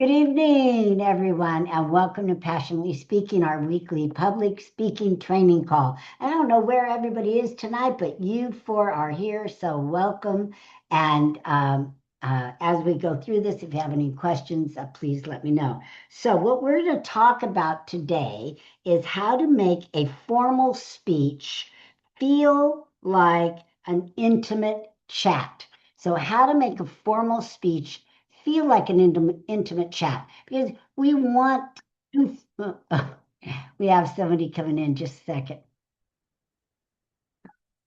Good evening, everyone, and welcome to Passionately Speaking, our weekly public speaking training call. I don't know where everybody is tonight, but you four are here, so welcome. And as we go through this, if you have any questions, please let me know. So, what we're going to talk about today is how to make a formal speech feel like an intimate chat. So, how to make a formal speech feel like an intimate chat because we want to. We have somebody coming in just a second.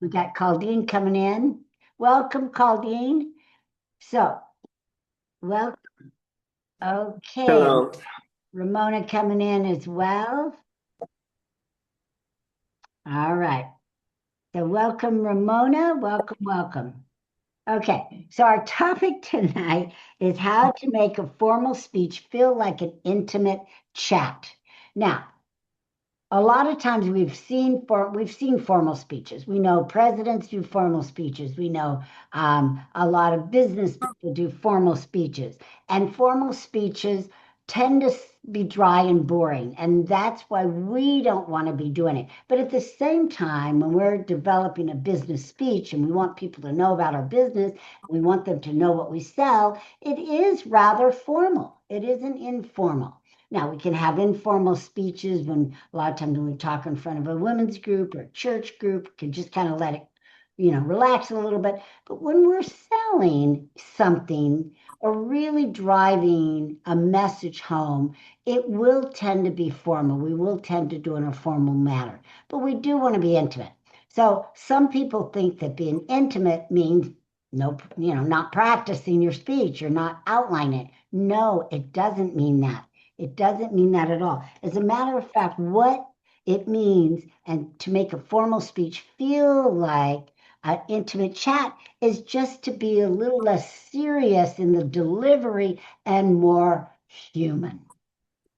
We got Caldine coming in. Welcome, Caldine. So, well, okay. And Hello. Ramona coming in as well. All right. So, welcome, Ramona. Welcome, welcome. Okay, so our topic tonight is how to make a formal speech feel like an intimate chat. Now, a lot of times we've seen formal speeches. We know presidents do formal speeches. We know a lot of business people do formal speeches, and formal speeches tend to be dry and boring, and that's why we don't want to be doing it. But at the same time, when we're developing a business speech and we want people to know about our business, we want them to know what we sell, it is rather formal. It isn't informal. Now, we can have informal speeches when a lot of times when we talk in front of a women's group or a church group, we can just kind of let it, relax a little bit. But when we're selling something or really driving a message home, it will tend to be formal. We will tend to do it in a formal manner, but we do want to be intimate. So some people think that being intimate means no, not practicing your speech or not outlining it. No, it doesn't mean that. It doesn't mean that at all. As a matter of fact, what it means and to make a formal speech feel like an intimate chat is just to be a little less serious in the delivery and more human.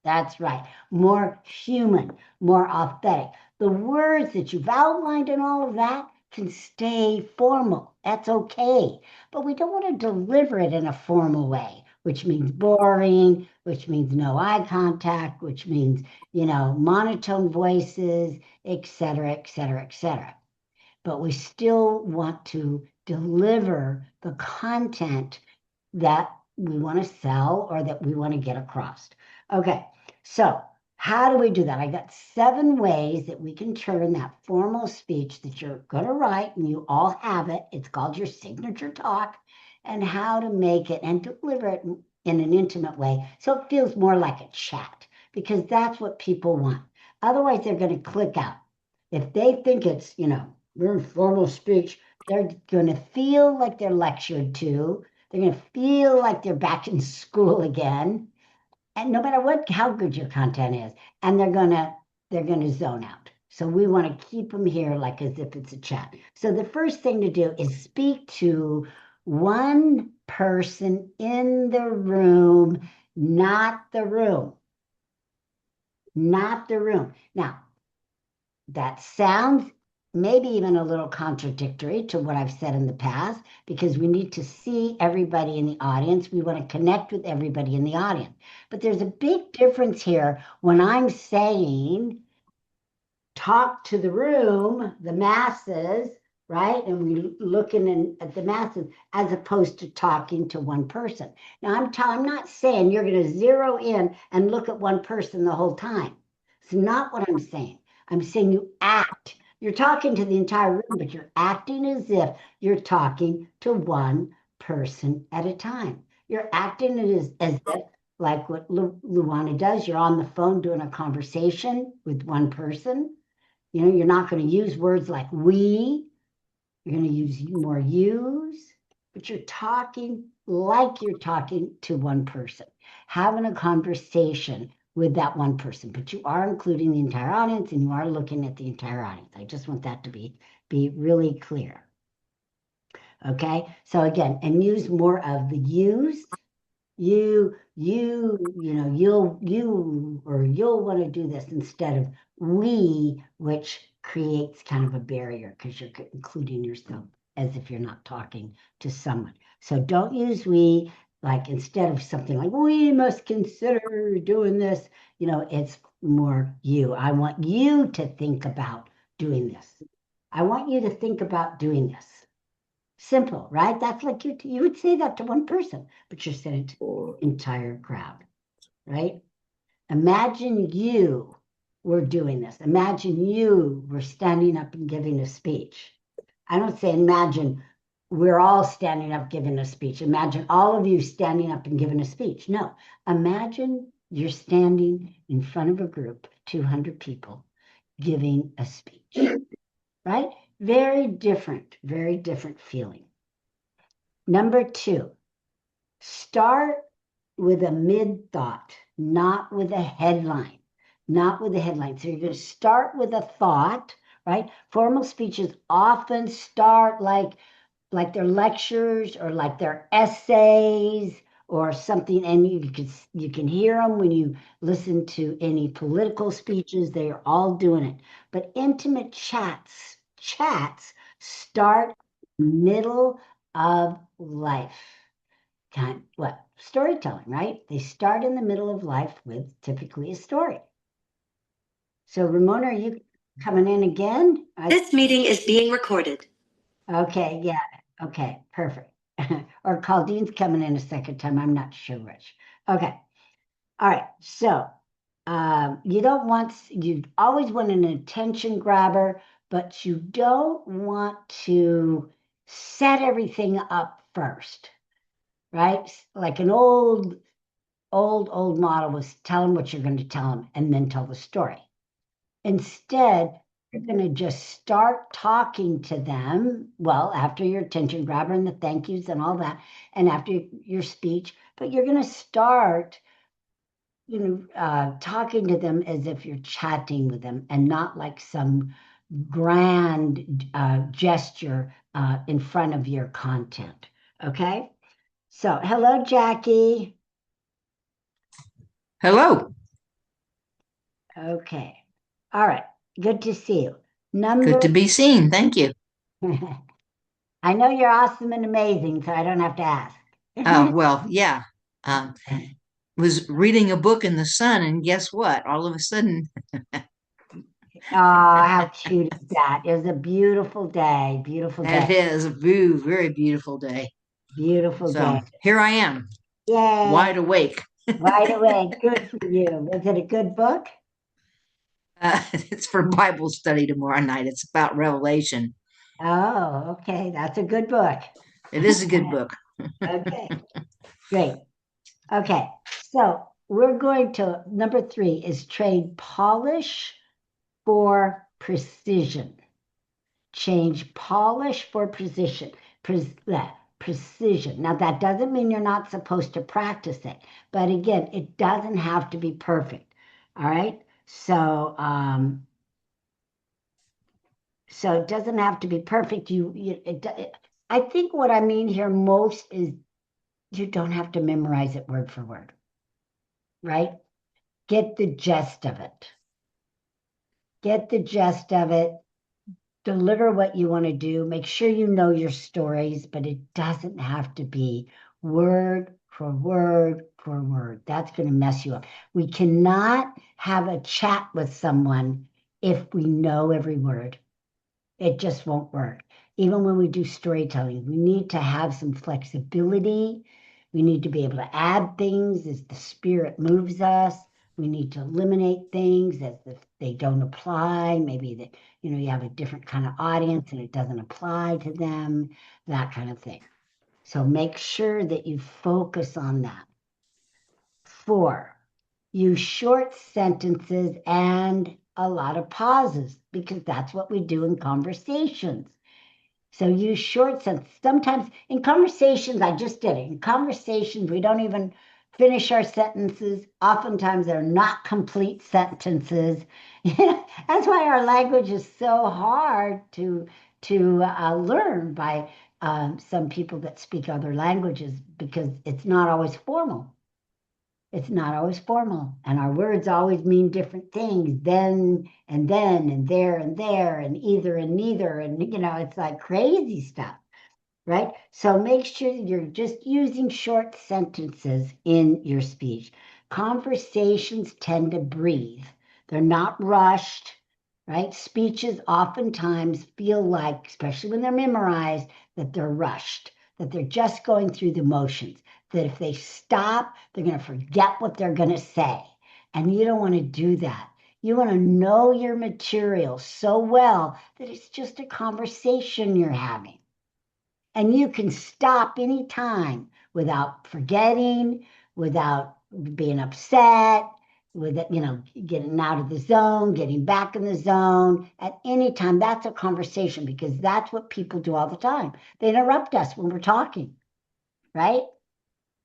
That's right. More human, more authentic. The words that you've outlined and all of that can stay formal. That's okay. But we don't want to deliver it in a formal way, which means boring, which means no eye contact, which means, monotone voices, et cetera, et cetera, et cetera. But we still want to deliver the content that we want to sell or that we want to get across. Okay, so how do we do that? I got 7 ways that we can turn that formal speech that you're going to write, and you all have it. It's called your signature talk, and how to make it and deliver it in an intimate way so it feels more like a chat, because that's what people want. Otherwise, they're going to click out. If they think it's, very formal speech, they're going to feel like they're lectured to. They're going to feel like they're back in school again. And no matter how good your content is, and they're gonna zone out. So we want to keep them here like as if it's a chat. So the first thing to do is speak to one person in the room, not the room, not the room. Now, that sounds maybe even a little contradictory to what I've said in the past because we need to see everybody in the audience. We want to connect with everybody in the audience. But there's a big difference here when I'm saying talk to the room, the masses, right? And we looking at the masses as opposed to talking to one person. Now I'm not saying you're going to zero in and look at one person the whole time. It's not what I'm saying. I'm saying you act. You're talking to the entire room, but you're acting as if you're talking to one person at a time. You're acting as if, like what Luana does, you're on the phone doing a conversation with one person. You're not going to use words like we. You're going to use more yous, but you're talking like you're talking to one person, having a conversation with that one person, but you are including the entire audience and you are looking at the entire audience. I just want that to be really clear. Okay. So again, and use more of the yous. You'll want to do this instead of we, which creates kind of a barrier because you're including yourself as if you're not talking to someone. So don't use we. Like instead of something like, we must consider doing this, it's more you. I want you to think about doing this. I want you to think about doing this. Simple, right? That's like you would say that to one person, but you're saying it to the entire crowd, right? Imagine you were doing this. Imagine you were standing up and giving a speech. I don't say imagine we're all standing up giving a speech. Imagine all of you standing up and giving a speech. No, imagine you're standing in front of a group, 200 people, giving a speech, right? Very different feeling. Number two, start with a mid thought, not with a headline. Not with a headline. So you're going to start with a thought, right? Formal speeches often start like their lectures or like their essays or something, and you can hear them when you listen to any political speeches. They are all doing it. But intimate chats start middle of life. What? Storytelling, right? They start in the middle of life with typically a story. So, Ramona, are you coming in again? This meeting is being recorded. Okay, yeah. Okay, perfect. Or Caldine's coming in a second time. I'm not sure which. Okay. All right. So, you always want an attention grabber, but you don't want to set everything up first, right? Like an old model was tell them what you're going to tell them and then tell the story. Instead, you're going to just start talking to them, well, after your attention grabber and the thank yous and all that, and after your speech, but you're going to start, talking to them as if you're chatting with them and not like some grand gesture in front of your content. Okay? So, hello, Jackie. Hello. Okay. All right. Good to see you. Good to be seen. Thank you. I know you're awesome and amazing, so I don't have to ask. Well, yeah. Was reading a book in the sun, and guess what? All of a sudden, Oh, how cute is that? It was a beautiful day. Beautiful day. it is a very beautiful day. Beautiful So day. here I am, Yay. wide awake. Right away. Good for you. Is it a good book? It's for Bible study tomorrow night. It's about Revelation. Oh, okay. That's a good book. It is a good book. Okay, great. Okay, so we're going to, number 3 is trade polish for precision. Change polish for precision. Precision. Now, that doesn't mean you're not supposed to practice it, but again, it doesn't have to be perfect. All right. So it doesn't have to be perfect. I think what I mean here most is you don't have to memorize it word for word, right? Get the gist of it. Get the gist of it. Deliver what you want to do. Make sure you know your stories, but it doesn't have to be word for word for word. That's going to mess you up. We cannot have a chat with someone if we know every word. It just won't work. Even when we do storytelling, we need to have some flexibility. We need to be able to add things as the spirit moves us. We need to eliminate things as if they don't apply. Maybe that, you have a different kind of audience and it doesn't apply to them, that kind of thing. So make sure that you focus on that. 4, use short sentences and a lot of pauses because that's what we do in conversations. So use short sentences. Sometimes in conversations, I just did it. In conversations, we don't even finish our sentences. Oftentimes, they're not complete sentences. That's why our language is so hard to learn by some people that speak other languages because it's not always formal. It's not always formal, and our words always mean different things. Then and there and there and either and neither, and it's like crazy stuff. right? So make sure you're just using short sentences in your speech. Conversations tend to breathe. They're not rushed, right? Speeches oftentimes feel like, especially when they're memorized, that they're rushed, that they're just going through the motions, that if they stop, they're going to forget what they're going to say. And you don't want to do that. You want to know your material so well that it's just a conversation you're having. And you can stop anytime without forgetting, without being upset, with getting out of the zone, getting back in the zone at any time. That's a conversation because that's what people do all the time. They interrupt us when we're talking, right?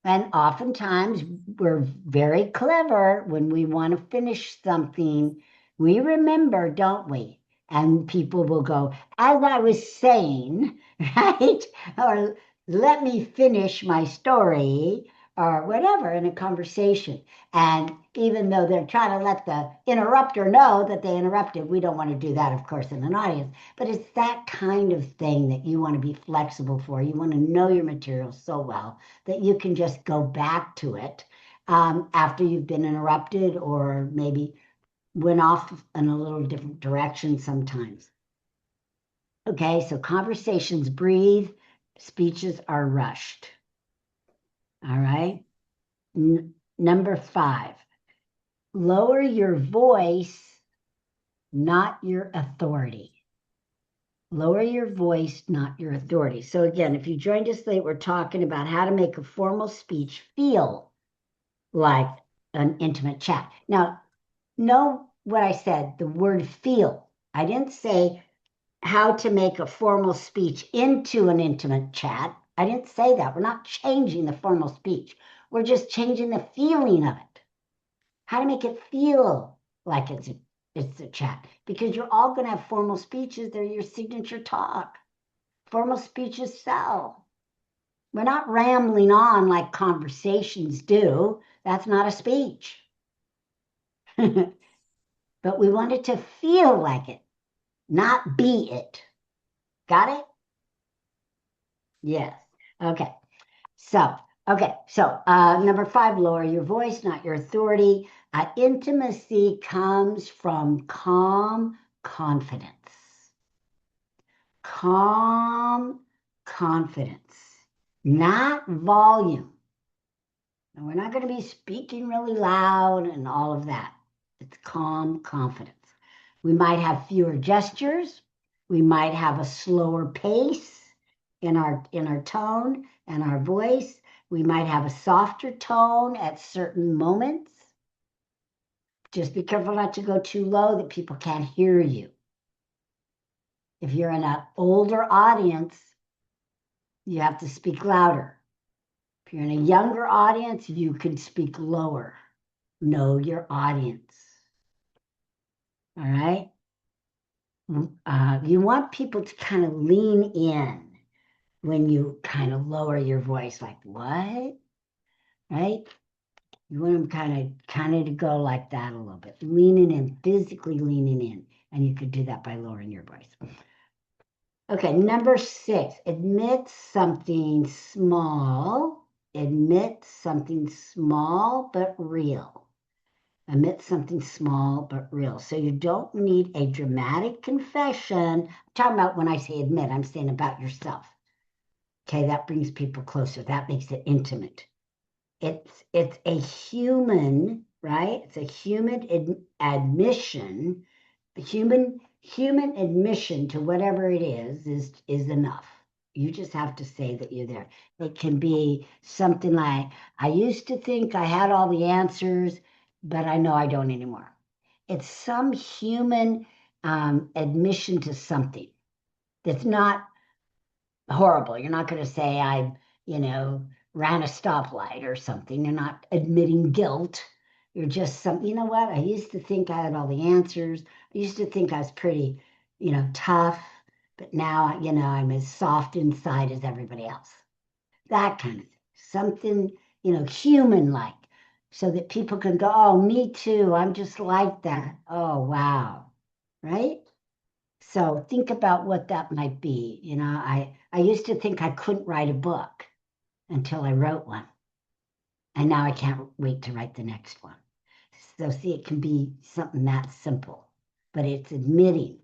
And oftentimes we're very clever when we want to finish something. We remember, don't we? And people will go, as I was saying, right? Or let me finish my story or whatever in a conversation. And even though they're trying to let the interrupter know that they interrupted, we don't want to do that, of course, in an audience. But it's that kind of thing that you want to be flexible for. You want to know your material so well that you can just go back to it after you've been interrupted or maybe went off in a little different direction sometimes. Okay, so conversations breathe, speeches are rushed. All right. Number 5, lower your voice, not your authority. Lower your voice, not your authority. So again, if you joined us late, we're talking about how to make a formal speech feel like an intimate chat. Now, know what I said, the word feel. I didn't say how to make a formal speech into an intimate chat. I didn't say that. We're not changing the formal speech. We're just changing the feeling of it. How to make it feel like it's a chat. Because you're all going to have formal speeches. They're your signature talk. Formal speeches sell. We're not rambling on like conversations do. That's not a speech. But we want it to feel like it, not be it. Got it? Yes. Okay. So, number 5, lower your voice, not your authority. Intimacy comes from calm confidence. Calm confidence, not volume. And we're not going to be speaking really loud and all of that. It's calm confidence. We might have fewer gestures. We might have a slower pace in our tone and our voice. We might have a softer tone at certain moments. Just be careful not to go too low that people can't hear you. If you're in an older audience, you have to speak louder. If you're in a younger audience, you can speak lower. Know your audience. All right. You want people to kind of lean in when you kind of lower your voice, like, what? Right? You want them kind of to go like that a little bit, leaning in, physically leaning in. And you could do that by lowering your voice. Okay, number 6, admit something small. Admit something small but real. Admit something small but real. So you don't need a dramatic confession. I'm talking about when I say admit, I'm saying about yourself. Okay, that brings people closer. That makes it intimate. It's a human, right? It's a human admission. The human admission to whatever it is enough. You just have to say that you're there. It can be something like, I used to think I had all the answers, but I know I don't anymore. It's some human admission to something that's not horrible. You're not going to say ran a stoplight or something. You're not admitting guilt. You're just you know what? I used to think I had all the answers. I used to think I was pretty, tough, but now, I'm as soft inside as everybody else. That kind of thing. Something, human like, so that people can go, oh, me too. I'm just like that. Oh, wow. Right? So think about what that might be. I used to think I couldn't write a book until I wrote one. And now I can't wait to write the next one. So see, it can be something that simple, but it's admitting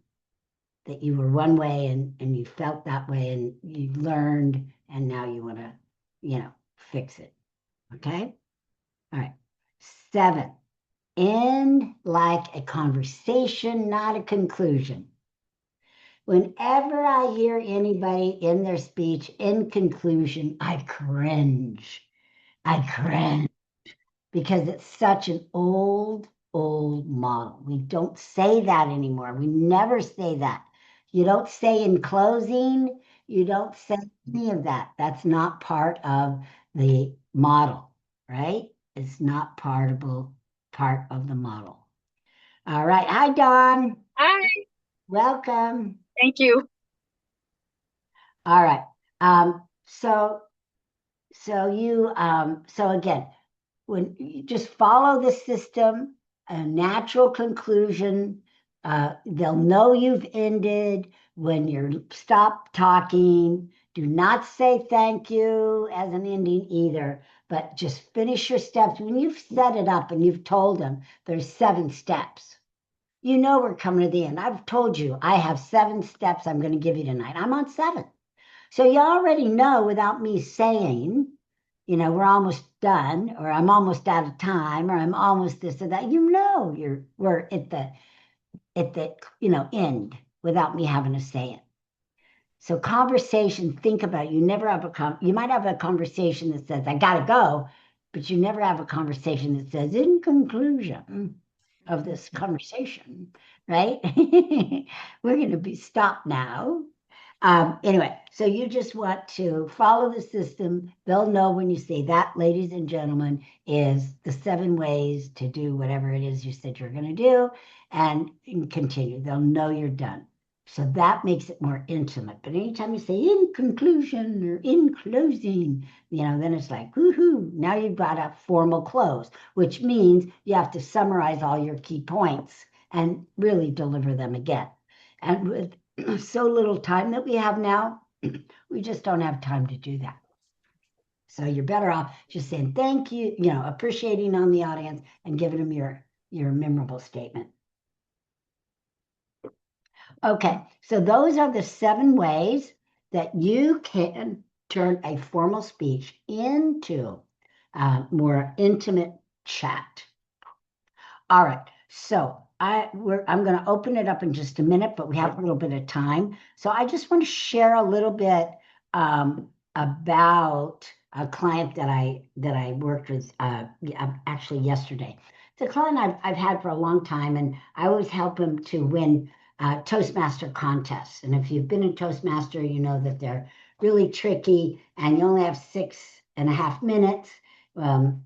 that you were one way and you felt that way and you learned and now you want to, fix it. Okay? All right. 7, end like a conversation, not a conclusion. Whenever I hear anybody in their speech in conclusion, I cringe. Because it's such an old model. We don't say that anymore. We never say that. You don't say in closing, you don't say any of that. That's not part of the model, right? It's not part of the model. All right. Hi, Dawn. Hi, Welcome. thank you. All right. So again, when you just follow the system, a natural conclusion, they'll know you've ended when you're stop talking. Do not say thank you as an ending either, but just finish your steps. When you've set it up and you've told them there's 7 steps, you know we're coming to the end. I've told you I have 7 steps I'm going to give you tonight. I'm on 7. So you already know without me saying, we're almost done, or I'm almost out of time, or I'm almost this or that. We're at the end without me having to say it. So conversation, think about it. You might have a conversation that says, I gotta go, but you never have a conversation that says, in conclusion of this conversation, right? We're going to be stopped now. Anyway, so you just want to follow the system. They'll know when you say that, ladies and gentlemen, is the 7 ways to do whatever it is you said you're going to do and continue. They'll know you're done. So that makes it more intimate. But anytime you say in conclusion or in closing, then it's like, woohoo, now you've got a formal close, which means you have to summarize all your key points and really deliver them again. And with so little time that we have now, we just don't have time to do that. So you're better off just saying thank you, appreciating on the audience and giving them your memorable statement. Okay, so those are the 7 ways that you can turn a formal speech into more intimate chat. All right, so I'm going to open it up in just a minute, but we have a little bit of time. So I just want to share a little bit about a client that I worked with actually yesterday. It's a client I've had for a long time, and I always help him to win Toastmaster contests. And if you've been in Toastmaster, you know that they're really tricky, and you only have 6.5 minutes, and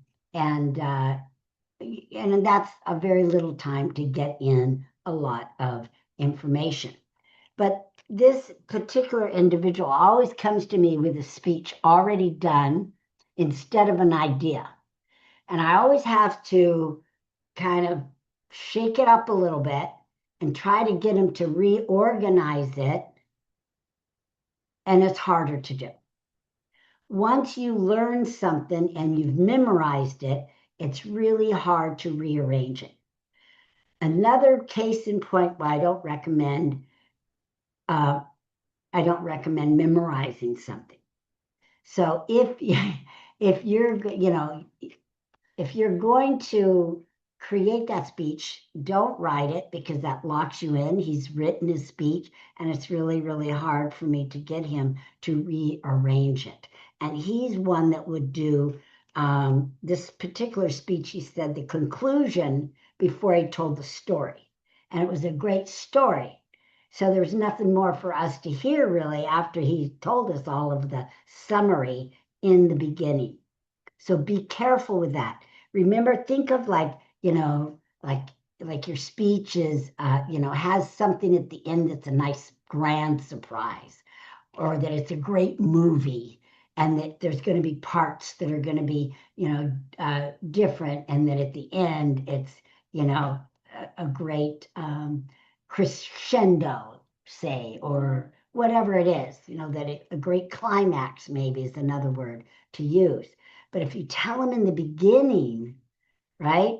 that's a very little time to get in a lot of information. But this particular individual always comes to me with a speech already done instead of an idea. And I always have to kind of shake it up a little bit and try to get him to reorganize it. And it's harder to do. Once you learn something and you've memorized it, it's really hard to rearrange it. Another case in point why I don't recommend memorizing something. So if you're going to create that speech, don't write it because that locks you in. He's written his speech, and it's really, really hard for me to get him to rearrange it. And he's one that would do this particular speech. He said the conclusion before he told the story. And it was a great story. So there was nothing more for us to hear really after he told us all of the summary in the beginning. So be careful with that. Remember, think of like your speech is, has something at the end that's a nice grand surprise, or that it's a great movie, and that there's going to be parts that are going to be, different, and that at the end it's, a great crescendo, say, or whatever it is, a great climax maybe is another word to use. But if you tell them in the beginning, right?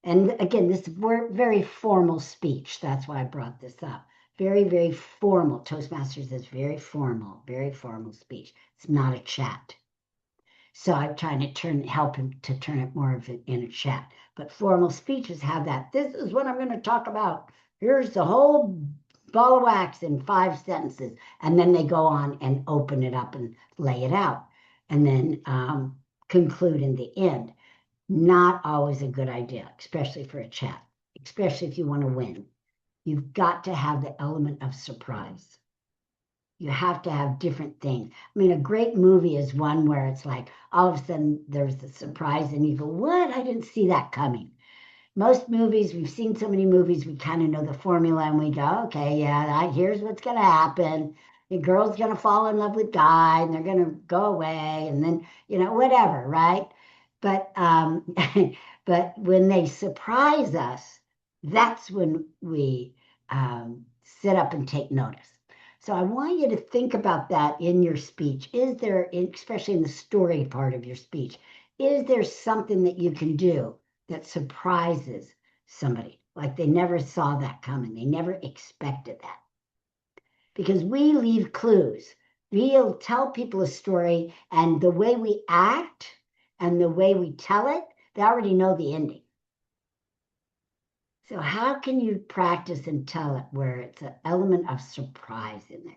And again, this is very formal speech. That's why I brought this up. Very, very formal. Toastmasters is very formal speech. It's not a chat. So I'm trying to help him to turn it more of in a chat. But formal speeches have that. This is what I'm going to talk about. Here's the whole ball of wax in 5 sentences. And then they go on and open it up and lay it out. And then conclude in the end. Not always a good idea, especially for a chat, especially if you want to win. You've got to have the element of surprise. You have to have different things. I mean, a great movie is one where it's like all of a sudden there's a surprise and you go, what? I didn't see that coming. Most movies, we've seen so many movies, we kind of know the formula and we go, okay, yeah, here's what's going to happen. The girl's going to fall in love with guy and they're going to go away and then, whatever, right? But but when they surprise us, that's when we sit up and take notice. So I want you to think about that in your speech. Is there, especially in the story part of your speech, is there something that you can do that surprises somebody? Like they never saw that coming. They never expected that. Because we leave clues. We'll tell people a story, and the way we act and the way we tell it, they already know the ending. So how can you practice and tell it where it's an element of surprise in there?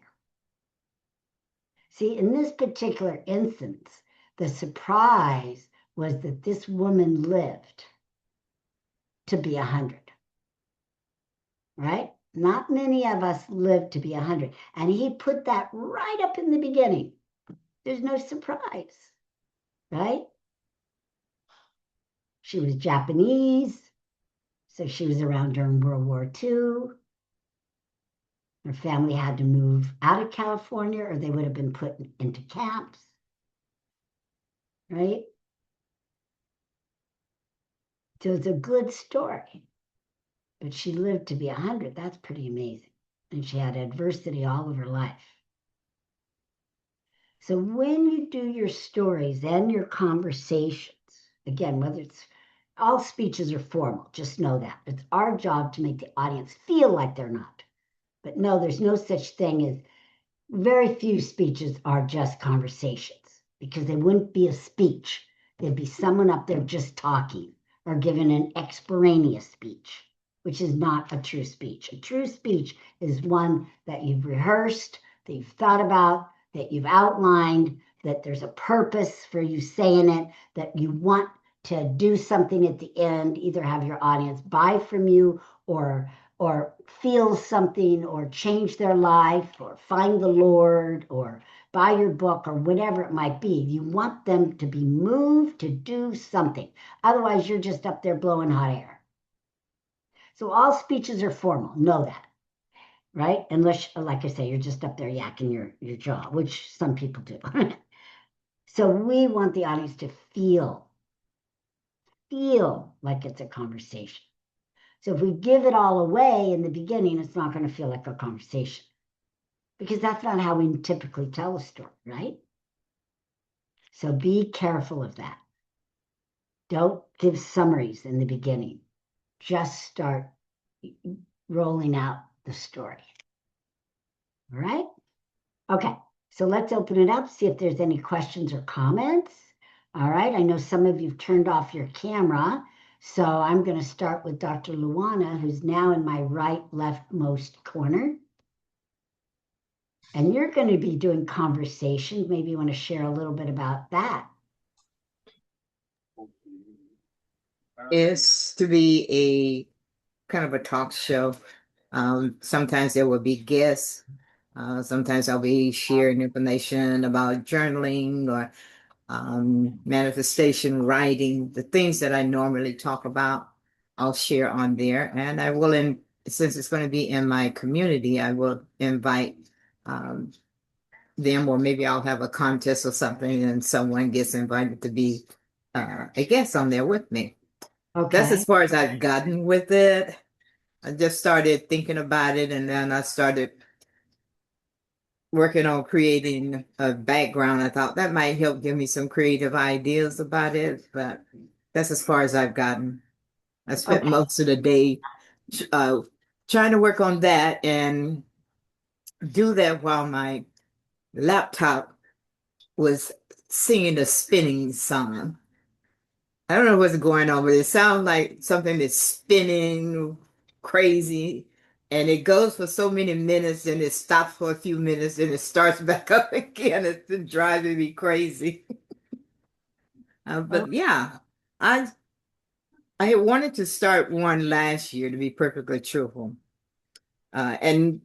See, in this particular instance, the surprise was that this woman lived to be 100, right? Not many of us live to be 100. And he put that right up in the beginning. There's no surprise, right? She was Japanese, so she was around during World War II. Her family had to move out of California or they would have been put into camps, right? So it's a good story. But she lived to be 100. That's pretty amazing. And she had adversity all of her life. So when you do your stories and your conversations, again, whether it's all speeches are formal, just know that. It's our job to make the audience feel like they're not. But no, there's no such thing as very few speeches are just conversations because they wouldn't be a speech. There'd be someone up there just talking or giving an extemporaneous speech, which is not a true speech. A true speech is one that you've rehearsed, that you've thought about, that you've outlined, that there's a purpose for you saying it, that you want to do something at the end, either have your audience buy from you or feel something or change their life or find the Lord or buy your book or whatever it might be. You want them to be moved to do something. Otherwise, you're just up there blowing hot air. So all speeches are formal. Know that, right? Unless, like I say, you're just up there yakking your jaw, which some people do. So we want the audience to feel like it's a conversation. So if we give it all away in the beginning, it's not going to feel like a conversation because that's not how we typically tell a story, right? So be careful of that. Don't give summaries in the beginning. Just start rolling out the story. All right? Okay, so let's open it up, see if there's any questions or comments. All right, I know some of you've turned off your camera, so I'm going to start with Dr. Luana, who's now in my right leftmost corner. And you're going to be doing conversations. Maybe you want to share a little bit about that. Is to be a kind of a talk show. Sometimes there will be guests. Sometimes I'll be sharing information about journaling or manifestation writing, the things that I normally talk about, I'll share on there. And I will, since it's going to be in my community, I will invite them, or maybe I'll have a contest or something and someone gets invited to be a guest on there with me. Okay. That's as far as I've gotten with it. I just started thinking about it and then I started working on creating a background. I thought that might help give me some creative ideas about it, but that's as far as I've gotten. I spent Okay. most of the day uh, trying to work on that and do that while my laptop was singing a spinning song. I don't know what's going on, but it sounds like something that's spinning crazy. And it goes for so many minutes and it stops for a few minutes and it starts back up again. It's been driving me crazy. But yeah, I I had wanted to start one last year, to be perfectly truthful. And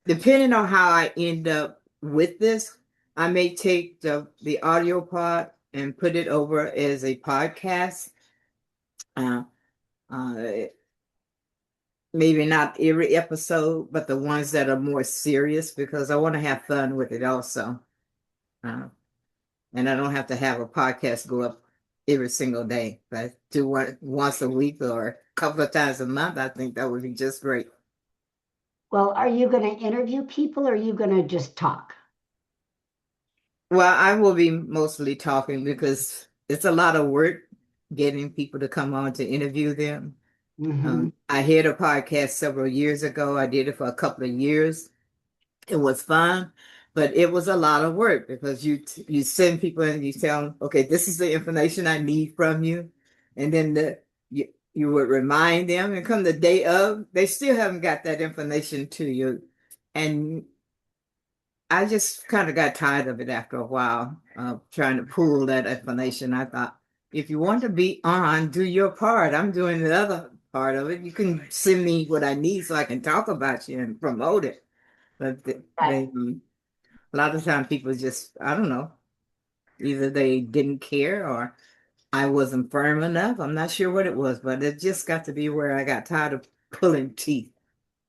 depending on how I end up with this, I may take the audio part and put it over as a podcast. Uh, uh, Maybe not every episode, but the ones that are more serious because I want to have fun with it also. Uh, and I don't have to have a podcast go up every single day. If I do one once a week or a couple of times a month, I think that would be just great. Well, are you going to interview people or are you going to just talk? Well, I will be mostly talking because it's a lot of work getting people to come on to interview them. Hmm. I had a podcast several years ago. I did it for a couple of years. It was fun, but it was a lot of work because you send people and you tell them, okay, this is the information I need from you, and then you would remind them, and come the day of, they still haven't got that information to you, and I just kind of got tired of it after a while, trying to pull that information. I thought, if you want to be on, do your part. I'm doing the other part of it. You can send me what I need so I can talk about you and promote it. But Right. a lot of times people just, I don't know, either they didn't care or I wasn't firm enough. I'm not sure what it was, but it just got to be where I got tired of pulling teeth.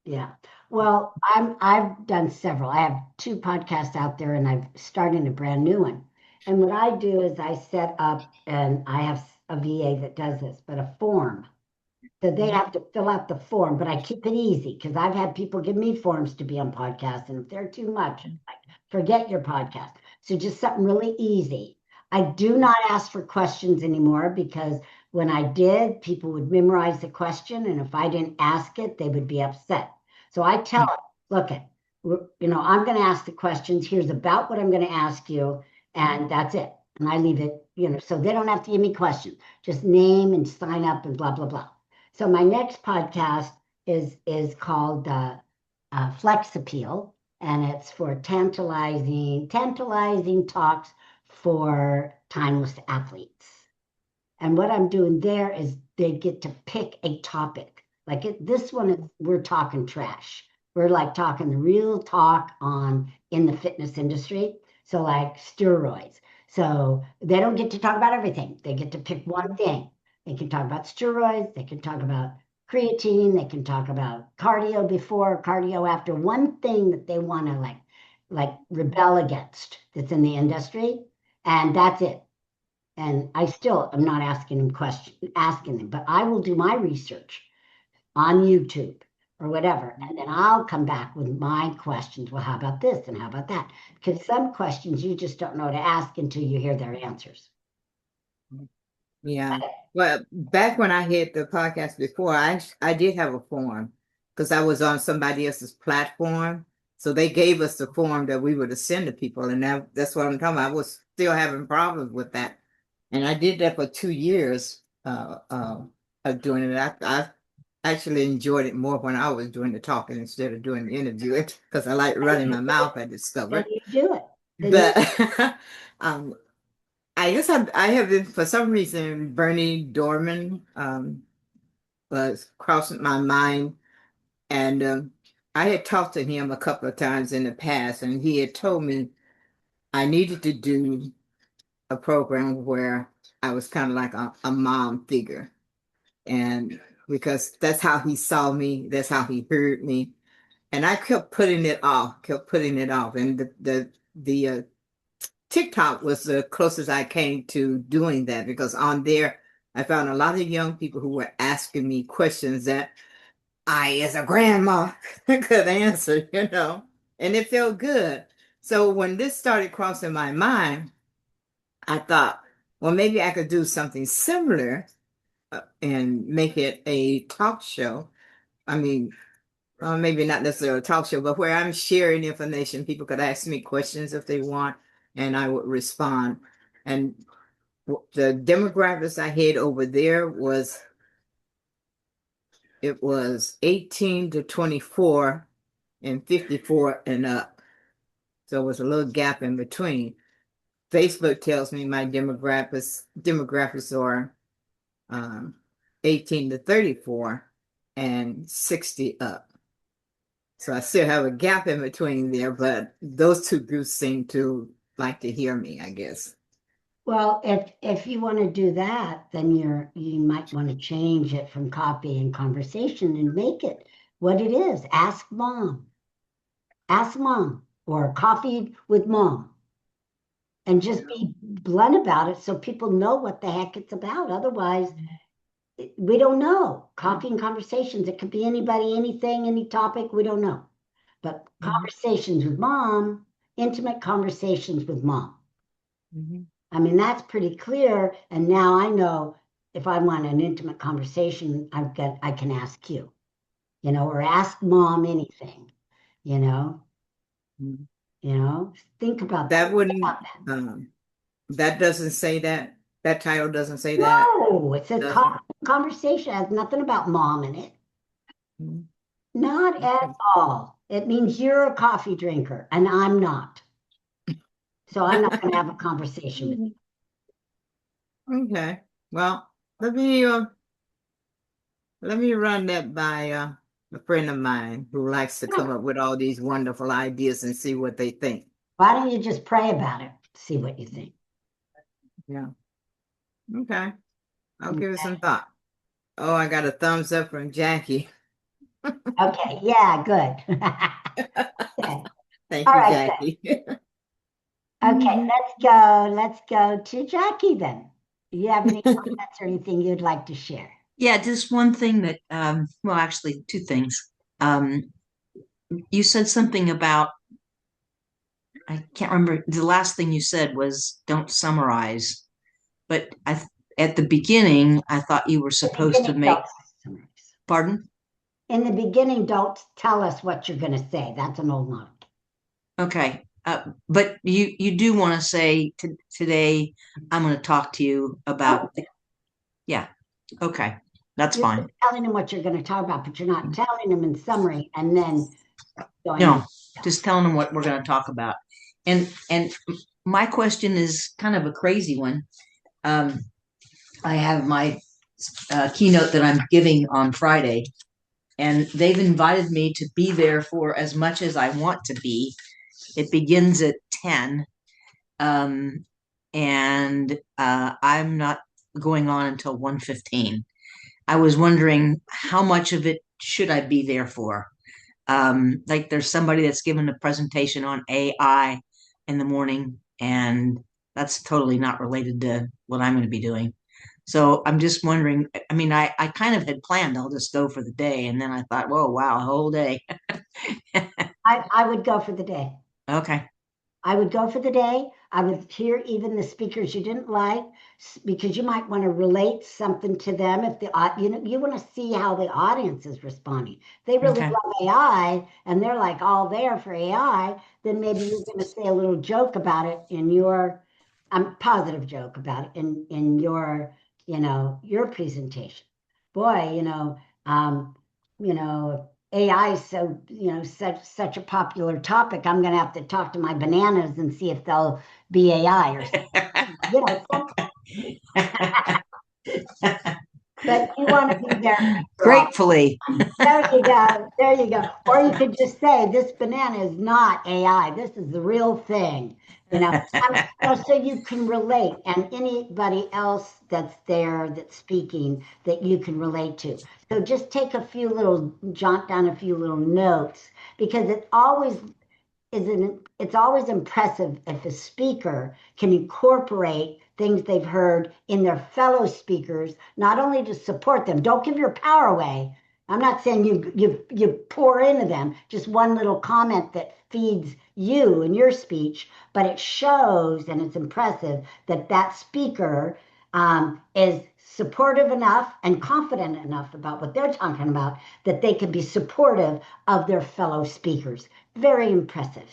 Yeah. Well, I've done several. I have two podcasts out there and I've started a brand new one. And what I do is I set up and I have a VA that does this, but a form. So they have to fill out the form, but I keep it easy because I've had people give me forms to be on podcasts, and if they're too much, it's like, forget your podcast. So just something really easy. I do not ask for questions anymore because when I did, people would memorize the question, and if I didn't ask it, they would be upset. So I tell them, look, I'm going to ask the questions. Here's about what I'm going to ask you, and that's it. And I leave it, so they don't have to give me questions. Just name and sign up and blah blah blah. So my next podcast is called Flex Appeal, and it's for tantalizing talks for timeless athletes. And what I'm doing there is they get to pick a topic. This one is we're talking trash. We're like talking the real talk on in the fitness industry. So like steroids. So they don't get to talk about everything. They get to pick one thing. They can talk about steroids. They can talk about creatine. They can talk about cardio before, cardio after. One thing that they want to like rebel against that's in the industry, and that's it. And I still am not asking them, but I will do my research on YouTube or whatever, and then I'll come back with my questions. Well, how about this and how about that? Because some questions you just don't know to ask until you hear their answers. Yeah. Well, back when I had the podcast before, I did have a form because I was on somebody else's platform. So they gave us the form that we were to send to people, and that's what I'm talking about. I was still having problems with that. And I did that for 2 years of doing it. I actually enjoyed it more when I was doing the talking instead of doing the interviewing because I like running my mouth, I Then discovered. you do it. Then you, But um, I guess I have been, for some reason, Bernie Dorman was crossing my mind. And I had talked to him a couple of times in the past, and he had told me I needed to do a program where I was kind of like a mom figure. And because that's how he saw me, that's how he heard me. And I kept putting it off, kept putting it off. And the TikTok was the closest I came to doing that because on there, I found a lot of young people who were asking me questions that I, as a grandma, could answer, you know. and it felt good. So when this started crossing my mind, I thought, well, maybe I could do something similar and make it a talk show. I mean, maybe not necessarily a talk show, but where I'm sharing information, people could ask me questions if they want, and I would respond. And the demographics I had over there was, it was 18 to 24 and 54 and up. So it was a little gap in between. Facebook tells me my demographics are 18 to 34 and 60 up. So I still have a gap in between there, but those two groups seem to like to hear me, I guess. Well, if you want to do that, then you might want to change it from copy and conversation and make it what it is. Ask mom. Ask mom or coffee with mom. And just be blunt about it so people know what the heck it's about. Otherwise, we don't know. Coffee and conversations, it could be anybody, anything, any topic, we don't know. But conversations with mom, intimate conversations with mom. I mean, that's pretty clear. And now I know if I want an intimate conversation, I can ask you, or ask mom anything, you know, think about That that. wouldn't, that doesn't say that. That title doesn't say that. No, it says conversation. It has nothing about mom in it. Not at all. It means you're a coffee drinker and I'm not. So I'm not going to have a conversation with you. Okay. Well, let me run that by a friend of mine who likes to come up with all these wonderful ideas and see what they think. Why don't you just pray about it? See what you think. Yeah. Okay. I'll give it some thought. Oh, I got a thumbs up from Jackie. Okay. Yeah, good. Okay. Thank All you, right, Jackie. Okay, let's go to Jackie then. Do you have any comments or anything you'd like to share? Yeah, just one thing that, well, actually, two things. You said something about, I can't remember, the last thing you said was don't summarize. But at the beginning, I thought you were supposed to make, pardon? In the beginning, don't tell us what you're going to say. That's an old model. Okay. But you do want to say today, I'm going to talk to you about, yeah. Okay. That's You're fine. telling them what you're going to talk about, but you're not telling them in summary and then going No, just telling them what we're going to talk about. And my question is kind of a crazy one. I have my keynote that I'm giving on Friday, and they've invited me to be there for as much as I want to be. It begins at 10, and I'm not going on until 1:15. I was wondering how much of it should I be there for? Like there's somebody that's given a presentation on AI in the morning, and that's totally not related to what I'm going to be doing. So I'm just wondering, I mean, I kind of had planned I'll just go for the day, and then I thought, whoa, wow, a whole day. I would go for the day. Okay. I would go for the day. I would hear even the speakers you didn't like because you might want to relate something to them. If you want to see how the audience is responding. They really Okay. love AI and they're like all there for AI. Then maybe you're going to say a little joke about it in your, positive joke about it in your, your presentation. Boy, AI is so, such a popular topic. I'm going to have to talk to my bananas and see if they'll be AI or something. But you want to be there. Gratefully. There you go. There you go. Or you could just say, this banana is not AI. This is the real thing. So you can relate, and anybody else that's there that's speaking that you can relate to. So just jot down a few little notes because it's always impressive if a speaker can incorporate things they've heard in their fellow speakers, not only to support them. Don't give your power away. I'm not saying you pour into them, just one little comment that feeds you and your speech, but it shows and it's impressive that that speaker is supportive enough and confident enough about what they're talking about that they can be supportive of their fellow speakers. Very impressive.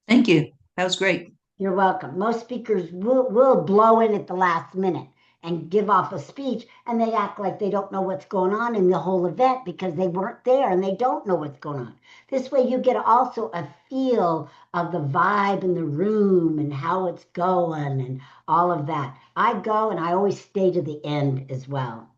Thank you. That was great. You're welcome. Most speakers will blow in at the last minute and give off a speech, and they act like they don't know what's going on in the whole event because they weren't there and they don't know what's going on. This way, you get also a feel of the vibe in the room and how it's going and all of that. I go and I always stay to the end as well.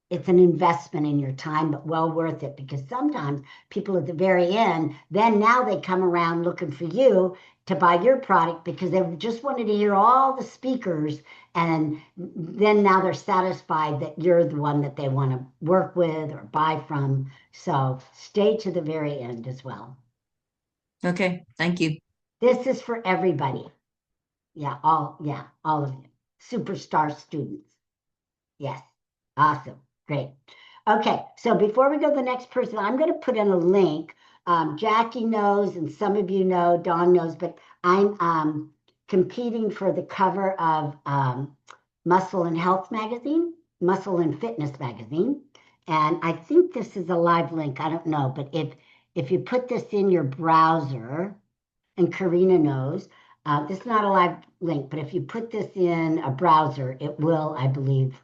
It's an investment in your time, but well worth it because sometimes people at the very end, then now they come around looking for you to buy your product because they just wanted to hear all the speakers. And then now they're satisfied that you're the one that they want to work with or buy from. So stay to the very end as well. Okay. Thank you. This is for everybody. Yeah, all of you. Superstar students. Yes. Awesome. Great. Okay, so before we go to the next person, I'm going to put in a link. Jackie knows, and some of you know, Dawn knows, but I'm competing for the cover of Muscle and Health magazine, Muscle and Fitness magazine. And I think this is a live link. I don't know, but if you put this in your browser, and Karina knows, this is not a live link, but if you put this in a browser, it will, I believe,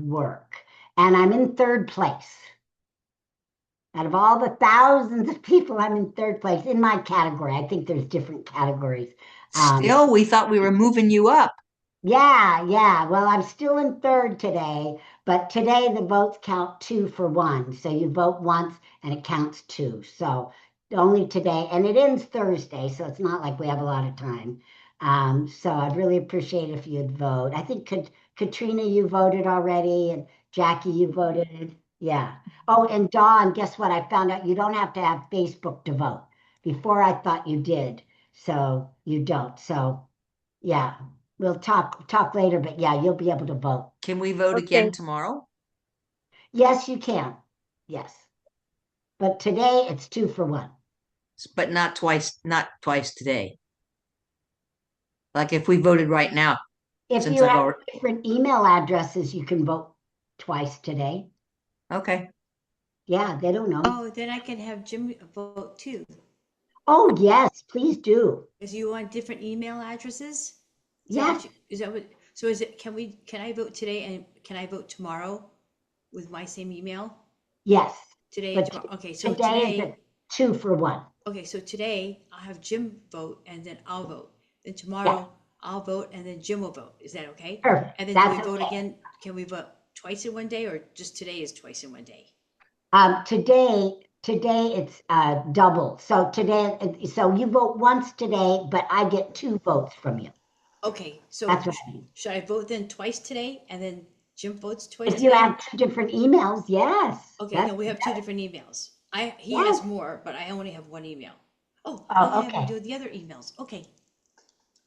work. And I'm in third place. Out of all the thousands of people, I'm in third place in my category. I think there's different categories. Still, we thought we were moving you up. Yeah. Well, I'm still in third today, but today the votes count 2 for 1. So you vote once and it counts 2. So only today, and it ends Thursday, so it's not like we have a lot of time. So I'd really appreciate it if you'd vote. I think Katrina, you voted already, and Jackie, you voted. Yeah. Oh, and Dawn, guess what? I found out you don't have to have Facebook to vote. Before I thought you did, so you don't. So yeah, we'll talk later, but yeah, you'll be able to vote. Can we vote again tomorrow? Yes, you can. Yes. But today it's 2 for 1. But not twice today. Like if we voted right now, If since you I've have already, different email addresses, you can vote twice today. okay. Yeah, they don't know. Oh, then I can have Jim vote too. Oh, yes, please do. Because you want different email addresses? Yes. Is that what, so is it, can I vote today and can I vote tomorrow with my same email? Yes. Today But and tomorrow. Okay, so today is today, a 2 for 1. okay, so today I'll have Jim vote and then I'll vote. Then Yeah, tomorrow I'll vote and then Jim will vote. Is that okay? perfect. And then do we That's vote okay. again? Can we vote twice in one day or just today is twice in one day? Today it's double. So you vote once today, but I get 2 votes from you. Okay, so That's what I mean. should I vote then twice today and then Jim votes twice If you today? have 2 different emails, yes. Okay, no, we have 2 different emails. He Yes. has more, but I only have 1 email. Oh, Oh, I'll have him okay. do the other emails. Okay.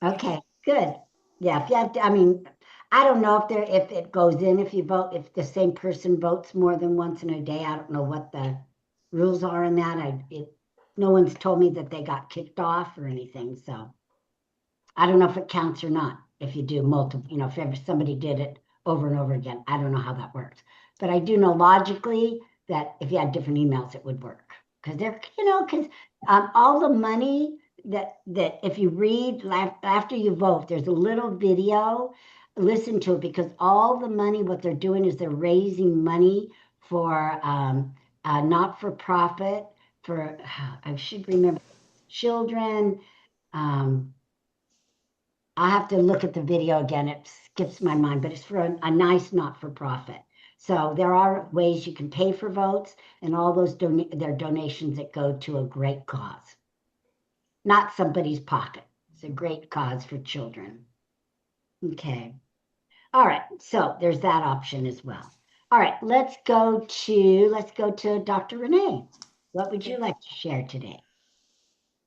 Okay, good. Yeah, if you have to, I mean, I don't know if it goes in if you vote, if the same person votes more than once in a day. I don't know what the rules are in that. No one's told me that they got kicked off or anything, so I don't know if it counts or not. If you do multiple, if ever somebody did it over and over again, I don't know how that works. But I do know logically that if you had different emails, it would work because because all the money that if you read after you vote, there's a little video. Listen to it because all the money, what they're doing is they're raising money for not for profit for I should remember children. Um, I have to look at the video again. It skips my mind, but it's for a nice not-for-profit. So there are ways you can pay for votes, and all those they're donations that go to a great cause, not somebody's pocket. It's a great cause for children. Okay. All right. So there's that option as well. All right. Let's go to Dr. Renee. What would you Okay. like to share today?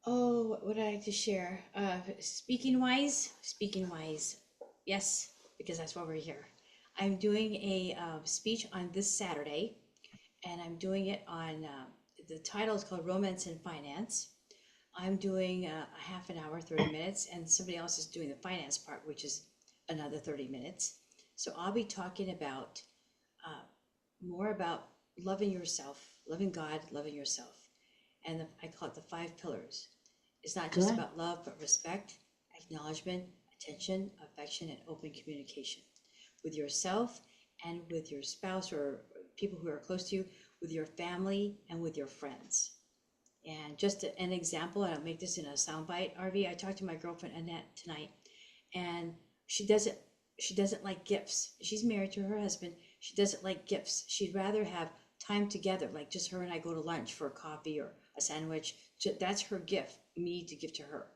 Oh, what would I like to share? Speaking wise, yes, because that's why we're here. I'm doing a speech on this Saturday, and I'm doing it on, the title is called Romance and Finance. I'm doing a half an hour, 30 minutes, and somebody else is doing the finance part, which is another 30 minutes. So I'll be talking about more about loving yourself, loving God, loving yourself. And I call it the 5 pillars. It's not just Good. about love, but respect, acknowledgement, attention, affection, and open communication with yourself and with your spouse or people who are close to you, with your family and with your friends. And just an example, and I'll make this in a soundbite, Arvee, I talked to my girlfriend Annette tonight, and she doesn't like gifts. She's married to her husband. She doesn't like gifts. She'd rather have time together, like just her and I go to lunch for a coffee or a sandwich. That's her gift, me to give to her.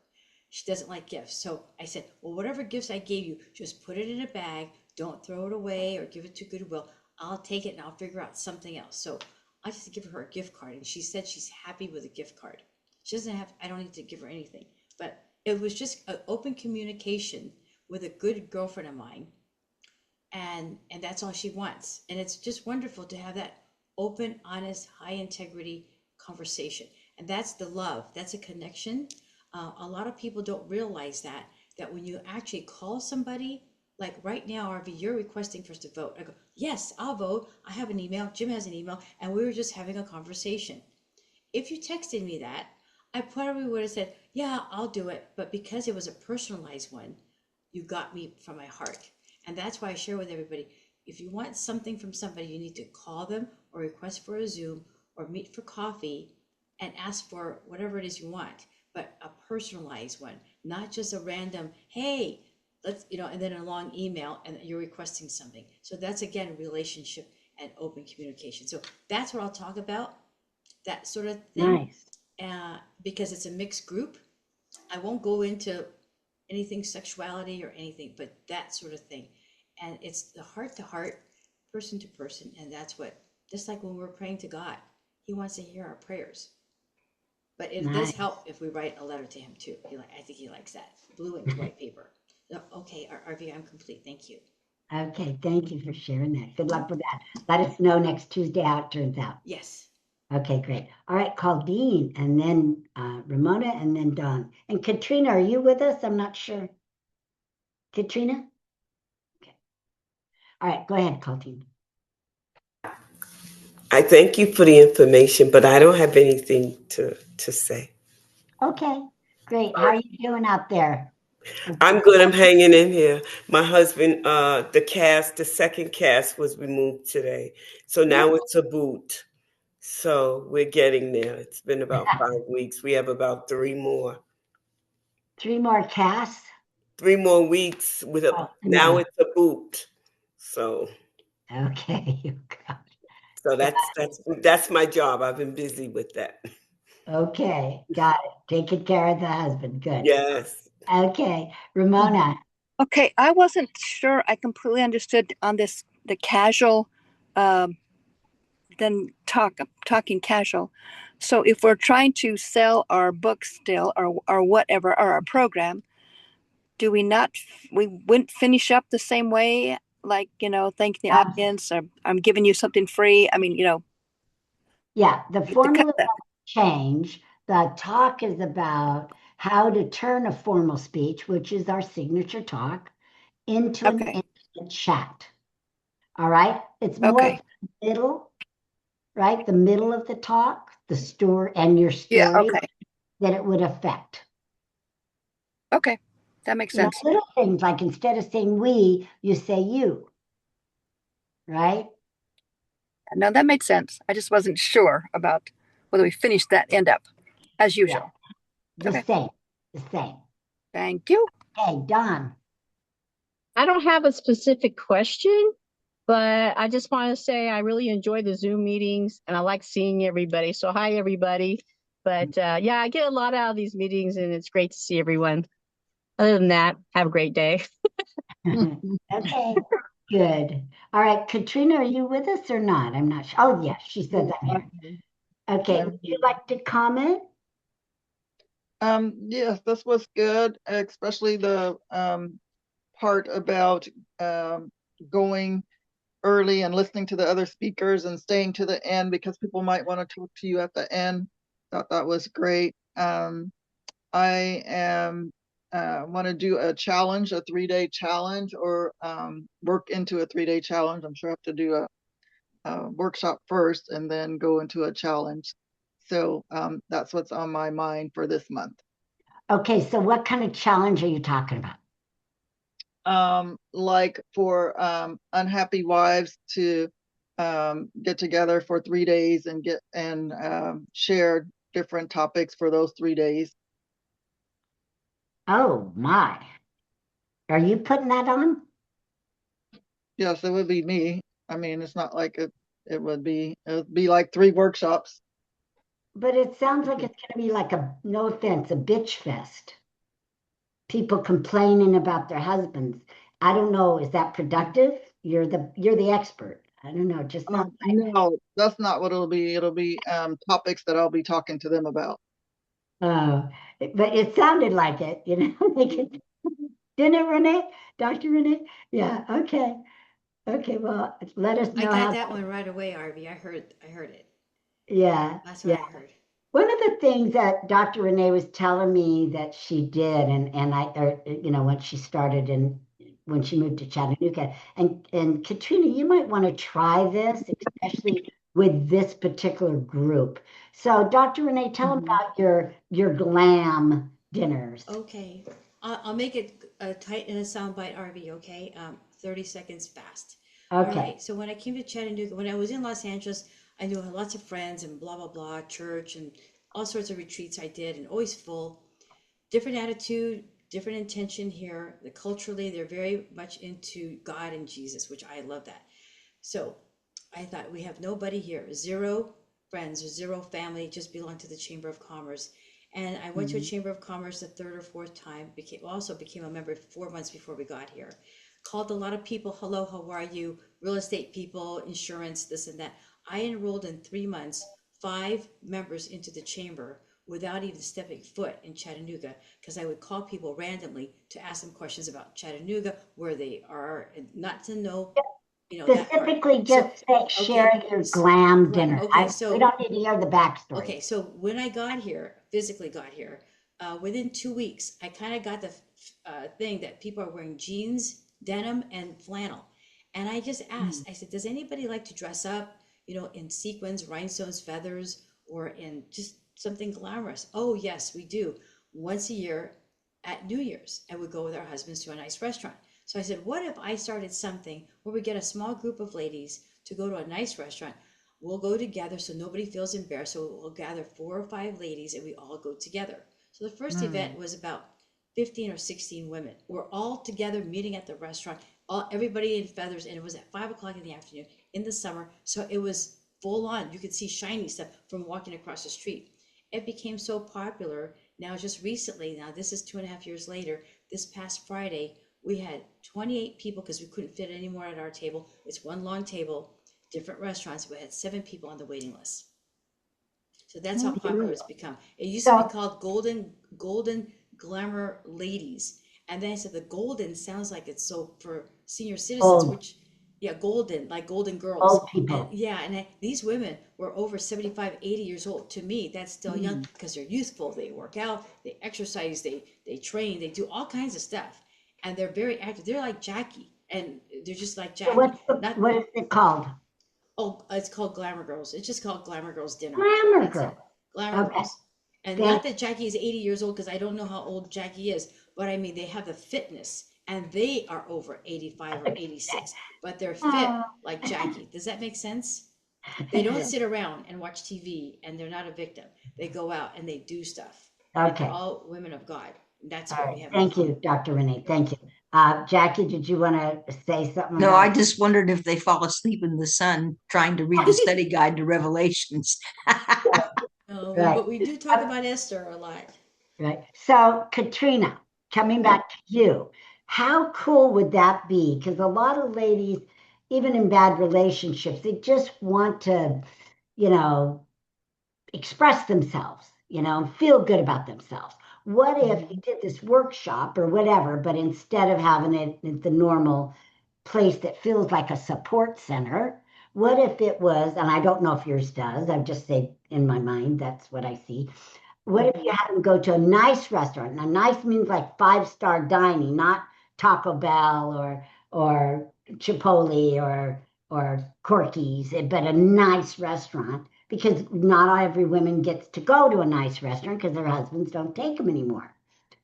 She doesn't like gifts. So I said, well, whatever gifts I gave you, just put it in a bag. Don't throw it away or give it to Goodwill. I'll take it and I'll figure out something else. So I just give her a gift card, and she said she's happy with a gift card. She doesn't have, I don't need to give her anything, but it was just an open communication with a good girlfriend of mine. And that's all she wants. And it's just wonderful to have that open, honest, high integrity conversation. And that's the love. That's a connection. A lot of people don't realize that when you actually call somebody, like right now, Arvee, you're requesting for us to vote. I go, yes, I'll vote. I have an email. Jim has an email. And we were just having a conversation. If you texted me that, I probably would have said, yeah, I'll do it. But because it was a personalized one, you got me from my heart. And that's why I share with everybody, if you want something from somebody, you need to call them or request for a Zoom or meet for coffee and ask for whatever it is you want, but a personalized one, not just a random, hey, let's, and then a long email and you're requesting something. So that's, again, relationship and open communication. So that's what I'll talk about, that sort of thing. Nice. Because it's a mixed group. I won't go into anything sexuality or anything, but that sort of thing. And it's the heart to heart, person to person. And that's what, just like when we're praying to God, he wants to hear our prayers. But it does help if we write a letter to him too. I think he likes that, blue and white paper. Okay, Arvee, I'm complete. Thank you. Okay, thank you for sharing that. Good luck with that. Let us know next Tuesday how it turns out. Yes. Okay, great. All right, call Dean and then Ramona and then Dawn. And Katrina, are you with us? I'm not sure. Katrina? Okay. All right, go ahead, call Dean. I thank you for the information, but I don't have anything to say. Okay, great. How are you doing out there? I'm good. I'm hanging in here. My husband, the second cast was removed today. So now it's a boot. So we're getting there. It's been about 5 weeks. We have about 3 more. 3 more casts? 3 more weeks with now Yeah. it's a boot. So Okay. so that's my job. I've been busy with that. Okay, got it. Taking care of the husband. Good. Yes. Okay, Ramona. Okay, I wasn't sure I completely understood on this, the casual, then talking casual. So if we're trying to sell our book still or whatever, or our program, do we wouldn't finish up the same way? Like, thank the audience, or I'm giving you something free. I mean, Yeah, the formula change. The talk is about how to turn a formal speech, which is our signature talk, into an instant chat. All right. It's more for the middle, right? The middle of the talk, the story and your story that it would affect. Okay. That makes sense. Little things like instead of saying we, you say you. Right? No, that makes sense. I just wasn't sure about whether we finished that end up as usual. Yeah. The same. Thank you. Okay, Dawn. I don't have a specific question, but I just want to say I really enjoy the Zoom meetings and I like seeing everybody. So hi, everybody. But yeah, I get a lot out of these meetings and it's great to see everyone. Other than that, have a great day. Okay, good. All right, Katrina, are you with us or not? I'm not sure. Oh, yes, she says I'm here. Okay, would you like to comment? Yes, this was good, especially the part about going early and listening to the other speakers and staying to the end because people might want to talk to you at the end. Thought that was great. I am want to do a challenge, a 3-day challenge, or work into a 3-day challenge. I'm sure I have to do a workshop first and then go into a challenge. So that's what's on my mind for this month. Okay, so what kind of challenge are you talking about? Like for unhappy wives to get together for 3 days and share different topics for those 3 days. Oh my. Are you putting that on? Yes, it would be me. I mean, it's not like it would be like 3 workshops. But it sounds like it's going to be like no offense, a bitch fest. People complaining about their husbands. I don't know. Is that productive? You're the expert. I don't know. Just sounds like. No, that's not what it'll be. It'll be topics that I'll be talking to them about. But it sounded like it, didn't it, Renee? Dr. Renee? Yeah. Okay. Okay. Well, let us I know got how. that one right away, Arvee. I heard it. Yeah. That's Yeah. what I heard. One of the things that Dr. Renee was telling me that she did, and when she started and when she moved to Chattanooga, and Katrina, you might want to try this, especially with this particular group. So, Dr. Renee, tell them about your glam dinners. Okay. I'll make it tight in a soundbite, Arvee, okay? 30 seconds fast. All Okay. right. So when I came to Chattanooga, when I was in Los Angeles, I knew lots of friends and blah, blah, blah, church and all sorts of retreats I did and always full. Different attitude, different intention here. Culturally, they're very much into God and Jesus, which I love that. So I thought we have nobody here, 0 friends or 0 family, just belong to the Chamber of Commerce. And I went to a Chamber of Commerce the 3rd or 4th time, became a member 4 months before we got here. Called a lot of people, hello, how are you? Real estate people, insurance, this and that. I enrolled in 3 months, 5 members into the chamber without even stepping foot in Chattanooga, because I would call people randomly to ask them questions about Chattanooga, where they are, and not to know, that part. Specifically, just sharing your glam dinner. Okay, We don't need to hear the backstory. Okay, so when I got here, physically got here, within 2 weeks, I kind of got the thing that people are wearing jeans, denim, and flannel. And I just asked, I said, does anybody like to dress up, in sequins, rhinestones, feathers, or in just something glamorous? Oh, yes, we do. Once a year at New Year's, I would go with our husbands to a nice restaurant. So I said, what if I started something where we get a small group of ladies to go to a nice restaurant? We'll go together so nobody feels embarrassed. So we'll gather 4 or 5 ladies and we all go together. So the first event was about 15 or 16 women. We're all together meeting at the restaurant, everybody in feathers, and it was at 5 o'clock in the afternoon in the summer. So it was full on. You could see shiny stuff from walking across the street. It became so popular. Now, just recently, this is 2.5 years later, this past Friday, we had 28 people because we couldn't fit any more at our table. It's one long table, different restaurants. We had 7 people on the waiting list. So that's how popular it's become. It used to be called Golden Glamour Ladies. And then I said the golden sounds like it's so for senior citizens, golden, like golden girls. Old people. And these women were over 75, 80 years old. To me, that's still young because they're youthful. They work out, they exercise, they train, they do all kinds of stuff. And they're very active. They're like Jackie. And they're just like Jackie. What is it called? Oh, it's called Glamour Girls. It's just called Glamour Girls Dinner. Glamour Girls. Glamour Girls. And not that Jackie is 80 years old, because I don't know how old Jackie is, but I mean, they have the fitness and they are over 85 or 86, but they're fit like Jackie. Does that make sense? They don't sit around and watch TV and they're not a victim. They go out and they do stuff. Okay. They're all women of God. That's what we have. Thank you, Dr. Renee. Thank you. Jackie, did you want to say something? No, I just wondered if they fall asleep in the sun trying to read the study guide to Revelations. But we do talk about Esther a lot. Right. So, Katrina, coming back to you, how cool would that be? Because a lot of ladies, even in bad relationships, they just want to, express themselves, feel good about themselves. What if you did this workshop or whatever, but instead of having it at the normal place that feels like a support center? What if it was, and I don't know if yours does, I'm just saying in my mind, that's what I see. What if you have them go to a nice restaurant? Now, nice means like 5-star dining, not Taco Bell or Chipotle or Corky's, but a nice restaurant, because not every woman gets to go to a nice restaurant because their husbands don't take them anymore.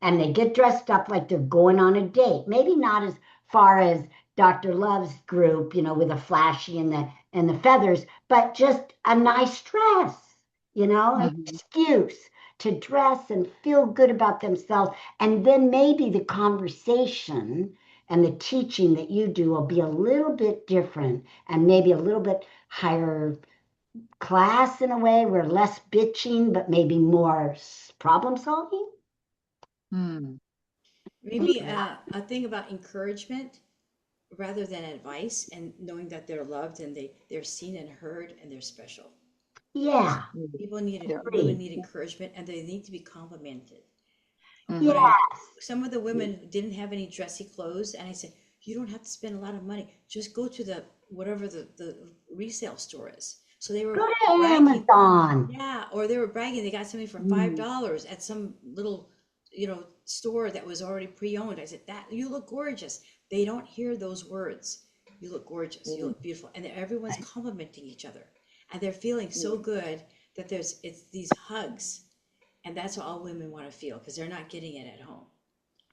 And they get dressed up like they're going on a date. Maybe not as far as Dr. Love's group, with the flashy and the feathers, but just a nice dress, an excuse to dress and feel good about themselves. And then maybe the conversation and the teaching that you do will be a little bit different and maybe a little bit higher class in a way. We're less bitching, but maybe more problem solving. Maybe a thing about encouragement rather than advice, and knowing that they're loved and they're seen and heard and they're special. Yeah. Women need encouragement, and they need to be complimented. Yes. Some of the women didn't have any dressy clothes, and I said, you don't have to spend a lot of money. Just go to whatever the resale store is. So they were bragging, Amazon. yeah, or they were bragging they got something for $5 at some little store that was already pre-owned. I said, that you look gorgeous. They don't hear those words. You look gorgeous. You look beautiful, and everyone's complimenting each other, and they're feeling so good that it's these hugs. And that's what all women want to feel, because they're not getting it at home.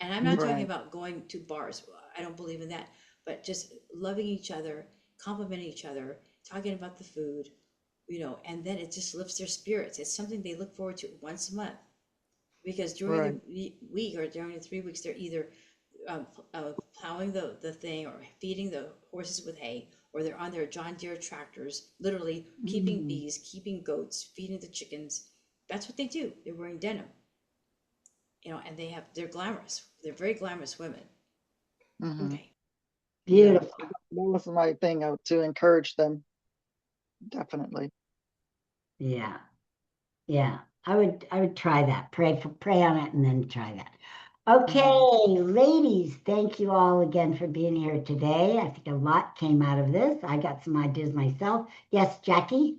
And I'm not talking about going to bars. I don't believe in that. But just loving each other, complimenting each other, talking about the food, and then it just lifts their spirits. It's something they look forward to once a month. Because during the week or during the 3 weeks, they're either plowing the thing or feeding the horses with hay, or they're on their John Deere tractors, literally keeping bees, keeping goats, feeding the chickens. That's what they do. They're wearing denim, and they're glamorous. They're very glamorous women. Okay. Beautiful. Yeah, that was my thing, to encourage them. Definitely. Yeah. Yeah. I would try that. Pray on it and then try that. Okay, ladies, thank you all again for being here today. I think a lot came out of this. I got some ideas myself. Yes, Jackie?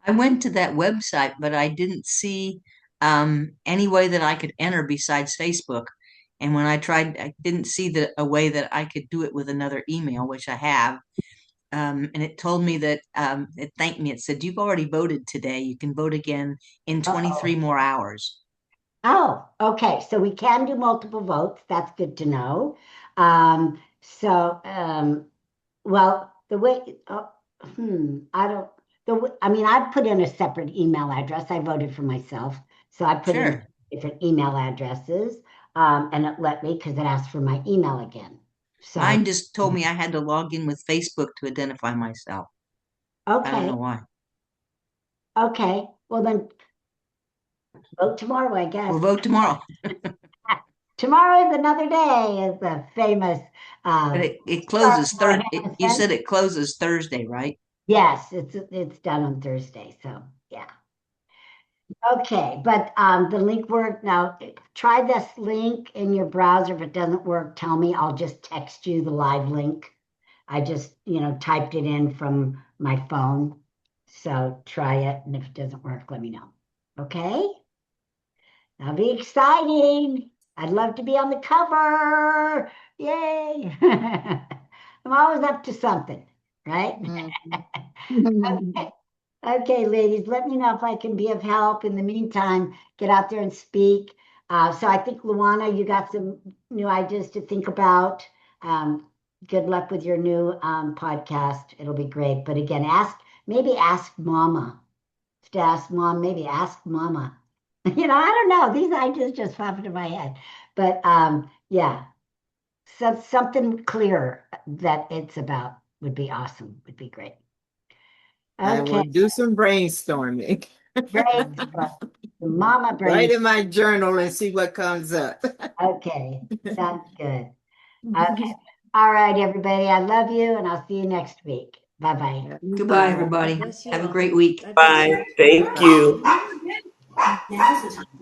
I went to that website, but I didn't see any way that I could enter besides Facebook. And when I tried, I didn't see a way that I could do it with another email, which I have. And it told me that it thanked me. It said, you've already voted today. You can vote again in 23 more hours. Oh, okay. So we can do multiple votes. That's good to know. Well, the way, I put in a separate email address. I voted for myself. So I put in different email addresses, and it let me, because it asked for my email again. So Mine just told me I had to log in with Facebook to identify myself. I don't know why. Okay. Well, then vote tomorrow, I guess. We'll vote tomorrow. Tomorrow is another day, is the famous. But it closes Thursday. You said it closes Thursday, right? Yes, it's done on Thursday. So yeah. Okay, but the link worked. Now try this link in your browser. If it doesn't work, tell me. I'll just text you the live link. I just typed it in from my phone. So try it, and if it doesn't work, let me know. Okay? That'll be exciting. I'd love to be on the cover. Yay. I'm always up to something, right? Okay, ladies, let me know if I can be of help. In the meantime, get out there and speak. So I think, Luana, you got some new ideas to think about. Good luck with your new podcast. It'll be great. But again, maybe ask Mama. To ask Mom, maybe ask Mama. I don't know. These ideas just pop into my head. But yeah, something clear that it's about would be awesome. Would be great. I will do some brainstorming. Mama brain. Write in my journal and see what comes up. Okay, sounds good. Okay. All right, everybody. I love you, and I'll see you next week. Bye-bye. Goodbye, everybody. Have a great week. Bye. Thank you.